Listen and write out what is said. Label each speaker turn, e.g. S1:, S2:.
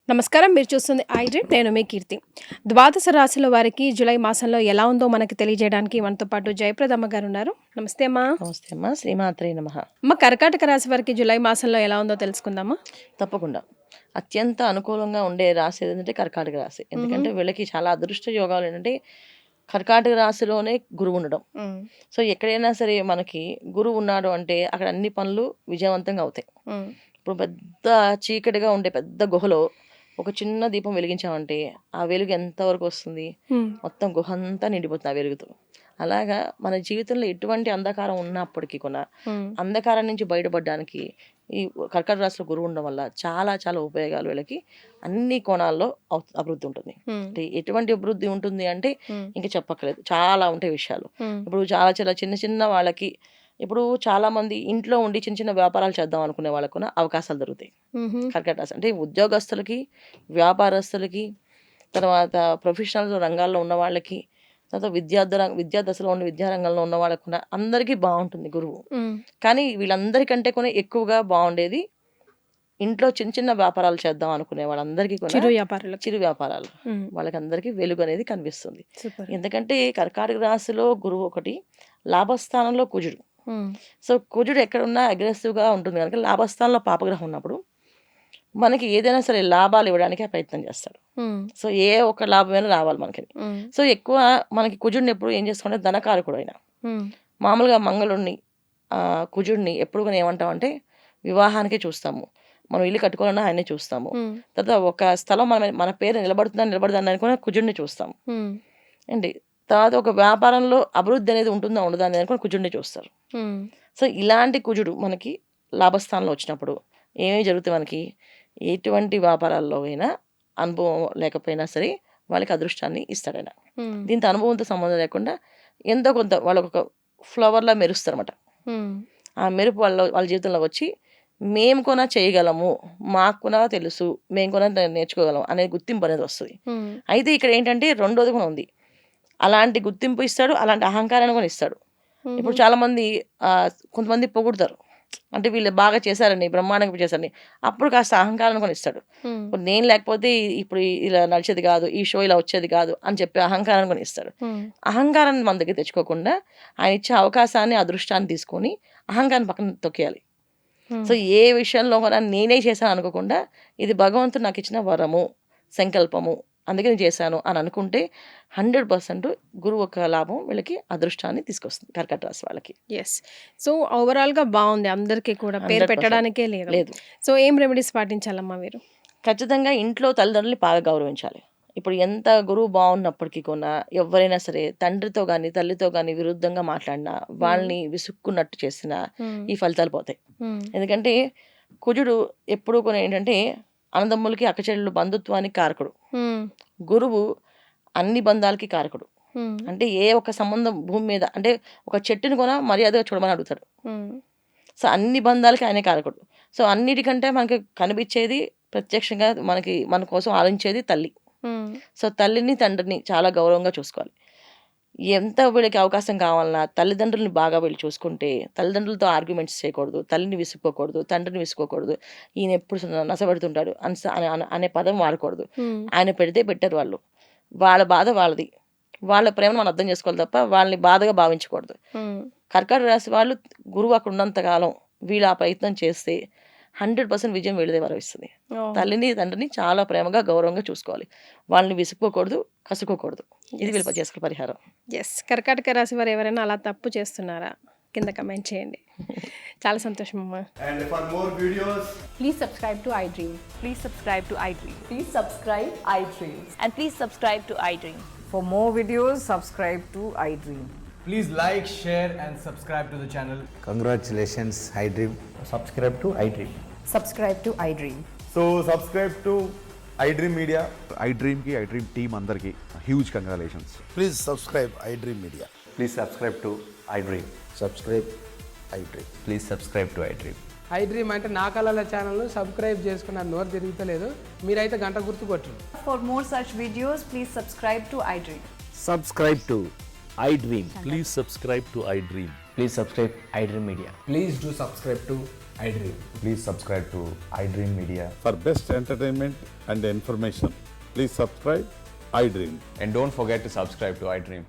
S1: నమస్కారం, మీరు చూస్తుంది ఐడ్రీమ్. నేను మీ కీర్తి. ద్వాదశ రాశుల వారికి జూలై మాసంలో ఎలా ఉందో మనకి తెలియజేయడానికి మనతో పాటు జయప్రదమ్మ గారు ఉన్నారు. నమస్తే అమ్మా.
S2: నమస్తే అమ్మా. శ్రీమాత్రే నమః.
S1: అమ్మ, కర్కాటక రాశి వారికి జూలై మాసంలో ఎలా ఉందో తెలుసుకుందామా?
S2: తప్పకుండా. అత్యంత అనుకూలంగా ఉండే రాశి ఏదంటే కర్కాటక రాశి. ఎందుకంటే వీళ్ళకి చాలా అదృష్ట యోగాలు ఏంటంటే కర్కాటక రాశిలోనే గురువు ఉండడం. సో ఎక్కడైనా సరే మనకి గురువు ఉన్నాడు అంటే అక్కడ అన్ని పనులు విజయవంతంగా అవుతాయి. ఇప్పుడు పెద్ద చీకటిగా ఉండే పెద్ద గుహలో ఒక చిన్న దీపం వెలిగించామంటే ఆ వెలుగు ఎంతవరకు వస్తుంది? మొత్తం గుహ అంతా నిండిపోతుంది ఆ వెలుగుతో. అలాగా మన జీవితంలో ఎటువంటి అంధకారం ఉన్నప్పటికీ కూడా అంధకారం నుంచి బయటపడడానికి ఈ కర్కాటక రాశిలో గురువు ఉండడం వల్ల చాలా చాలా ఉపయోగాలు వీళ్ళకి అన్ని కోణాల్లో అభివృద్ధి ఉంటుంది. అంటే ఎటువంటి అభివృద్ధి ఉంటుంది అంటే ఇంకా చెప్పక్కర్లేదు, చాలా ఉంటాయి విషయాలు. ఇప్పుడు చాలా చాలా చిన్న చిన్న వాళ్ళకి ఇప్పుడు చాలా మంది ఇంట్లో ఉండి చిన్న చిన్న వ్యాపారాలు చేద్దాం అనుకునే వాళ్ళకు కూడా అవకాశాలు దొరుకుతాయి కర్కాటక రాశి. అంటే ఉద్యోగస్తులకి, వ్యాపారస్తులకి, తర్వాత ప్రొఫెషనల్ రంగాల్లో ఉన్న వాళ్ళకి, తర్వాత విద్యా దశలో ఉన్న విద్యారంగంలో ఉన్న వాళ్ళకు కూడా అందరికీ బాగుంటుంది గురువు. కానీ వీళ్ళందరికంటే కూడా ఎక్కువగా బాగుండేది ఇంట్లో చిన్న చిన్న వ్యాపారాలు చేద్దాం అనుకునే వాళ్ళందరికీ కూడా చిరు వ్యాపారాలు వాళ్ళకి అందరికీ వెలుగు అనేది కనిపిస్తుంది. ఎందుకంటే కర్కాటక రాశిలో గురువు ఒకటి, లాభస్థానంలో కుజుడు. సో కుజుడు ఎక్కడున్నా అగ్రెసివ్గా ఉంటుంది కనుక లాభస్థానంలో పాపగ్రహం ఉన్నప్పుడు మనకి ఏదైనా సరే లాభాలు ఇవ్వడానికి ప్రయత్నం చేస్తాడు. సో ఏ ఒక్క లాభమైనా రావాలి మనకి. సో ఎక్కువ మనకి కుజుడిని ఎప్పుడు ఏం చేసుకుంటే ధనకారకుడు అయినా మామూలుగా మంగళుడిని కుజుడిని ఎప్పుడు కూడా ఏమంటామంటే వివాహానికే చూస్తాము. మనం ఇల్లు కట్టుకోవాలన్నా ఆయనే చూస్తాము. తర్వాత ఒక స్థలం మన పేరు నిలబడుతుందని అనుకుని కుజుడిని చూస్తాము అండి. తర్వాత ఒక వ్యాపారంలో అభివృద్ధి అనేది ఉంటుందా ఉండదా అనేది అనుకుని కుజుడిని చూస్తారు. సో ఇలాంటి కుజుడు మనకి లాభస్థానంలో వచ్చినప్పుడు ఏమేమి జరుగుతాయి? మనకి ఎటువంటి వ్యాపారాల్లో అయినా అనుభవం లేకపోయినా సరే వాళ్ళకి అదృష్టాన్ని ఇస్తాడైనా. దీంతో అనుభవంతో సంబంధం లేకుండా ఎంతో కొంత వాళ్ళకు ఒక ఫ్లవర్లా మెరుస్తారు అన్నమాట. ఆ మెరుపు వాళ్ళ జీవితంలో వచ్చి మేము కూడా చేయగలము, మాకు కూడా తెలుసు, మేము కూడా నేర్చుకోగలం అనే గుర్తింపు అనేది వస్తుంది. అయితే ఇక్కడ ఏంటంటే రెండోది కూడా ఉంది. అలాంటి గుర్తింపు ఇస్తాడు, అలాంటి అహంకారాన్ని కూడా ఇస్తాడు. ఇప్పుడు చాలామంది కొంతమంది పొగుడతారు, అంటే వీళ్ళు బాగా చేశారని, బ్రహ్మాండంగా చేశారని. అప్పుడు కాస్త అహంకారాన్ని కూడా ఇస్తాడు. నేను లేకపోతే ఇప్పుడు ఇలా నడిచేది కాదు, ఈ షో ఇలా వచ్చేది కాదు అని చెప్పి అహంకారాన్ని కూడా ఇస్తాడు. అహంకారాన్ని మన దగ్గర తెచ్చుకోకుండా ఆయన ఇచ్చే అవకాశాన్ని, అదృష్టాన్ని తీసుకొని అహంకారాన్ని పక్కన తొక్కేయాలి. సో ఏ విషయంలో కూడా నేనే చేశాను అనుకోకుండా ఇది భగవంతుడు నాకు ఇచ్చిన వరము, సంకల్పము, అందుకే నేను చేశాను అని అనుకుంటే 100% గురువు ఒక లాభం వీళ్ళకి అదృష్టాన్ని తీసుకొస్తుంది కర్కాటక రాశి వాళ్ళకి.
S1: ఎస్. సో ఓవరాల్గా బాగుంది, అందరికీ కూడా పేరు పెట్టడానికే లేదు. సో ఏం రెమెడీస్ పాటించాలమ్మా మీరు?
S2: ఖచ్చితంగా ఇంట్లో తల్లిదండ్రులని బాగా గౌరవించాలి. ఇప్పుడు ఎంత గురువు బాగున్నప్పటికీ కూడా ఎవరైనా సరే తండ్రితో కానీ తల్లితో కానీ విరుద్ధంగా మాట్లాడినా, వాళ్ళని విసుక్కున్నట్టు చేసినా ఈ ఫలితాలు పోతాయి. ఎందుకంటే కుజుడు ఎప్పుడు కూడా ఏంటంటే అన్నదమ్ములకి, అక్కచెల్లెళ్ళు, బంధుత్వానికి కారకుడు. గురువు అన్ని బంధాలకి కారకుడు. అంటే ఏ ఒక్క సంబంధం భూమి మీద, అంటే ఒక చెట్టుని కూడా మర్యాదగా చూడమని అడుగుతాడు. సో అన్ని బంధాలకి ఆయనే కారకుడు. సో అన్నిటికంటే మనకి కనిపించేది ప్రత్యక్షంగా మన కోసం ఆలోచించేది తల్లి. సో తల్లిని, తండ్రిని చాలా గౌరవంగా చూసుకోవాలి. ఎంత వీళ్ళకి అవకాశం కావాలన్నా తల్లిదండ్రులని బాగా వీళ్ళు చూసుకుంటే, తల్లిదండ్రులతో ఆర్గ్యుమెంట్స్ చేయకూడదు, తల్లిని విసుకోకూడదు, తండ్రిని విసుకోకూడదు. ఈయన ఎప్పుడు నసపెడుతుంటాడు అనే పదం వాడకూడదు. ఆయన పెడితే పెట్టారు వాళ్ళు, వాళ్ళ బాధ వాళ్ళది, వాళ్ళ ప్రేమను మనం అర్థం చేసుకోవాలి తప్ప వాళ్ళని బాధగా భావించకూడదు. కర్కాటక రాశి వాళ్ళు గురువు అక్కడ ఉన్నంతకాలం వీళ్ళు ఆ ప్రయత్నం చేస్తే 100% విజయం వీళ్ళదే వరవిస్తుంది. తల్లిని, తండ్రిని చాలా ప్రేమగా, గౌరవంగా చూసుకోవాలి. వాళ్ళని విసుక్కోకూడదు, కసుకోకూడదు. ఇది వీళ్ళు చేసుకునే పరిహారం.
S1: ఎస్. కర్కాటక రాశి వారు ఎవరైనా అలా తప్పు చేస్తున్నారా? కింద కమెంట్ చేయండి. చాలా సంతోషం అమ్మా.
S3: And for more videos,
S4: please subscribe to iDream.
S5: Please subscribe to iDream.
S4: Please subscribe iDream.
S5: And please subscribe to iDream.
S6: For more videos, subscribe to iDream.
S3: please like, share and subscribe to the channel.
S7: Congratulations, iDream.
S8: Subscribe to iDream.
S4: Subscribe to iDream.
S3: So subscribe to iDream Media.
S9: iDream ki iDream team andarki huge congratulations.
S10: Please subscribe iDream Media.
S8: Please subscribe to iDream.
S10: Subscribe iDream.
S8: Please subscribe to iDream.
S11: iDream అంటే నా కళల channel subscribe చేసుకున్న నోరు తిరుగుతలేదు, మీరైతే గంట గుర్తు కొట్టండి.
S4: For more such videos, please subscribe to iDream.
S12: Subscribe to iDream.
S13: Please subscribe to iDream.
S8: Please subscribe iDream Media.
S11: Please do subscribe to iDream.
S9: Please subscribe to iDream Media.
S10: For best entertainment and information, please subscribe iDream.
S8: And don't forget to subscribe to iDream.